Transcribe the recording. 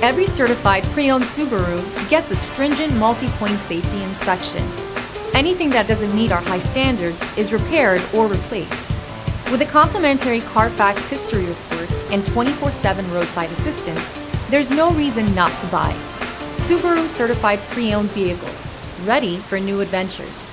Every certified pre-owned Subaru gets a stringent multi-point safety inspection. Anything that doesn't meet our high standards is repaired or replaced. With a complimentary Carfax history report and 24/7 roadside assistance, there's no reason not to buy. Subaru certified pre-owned vehicles, ready for new adventures.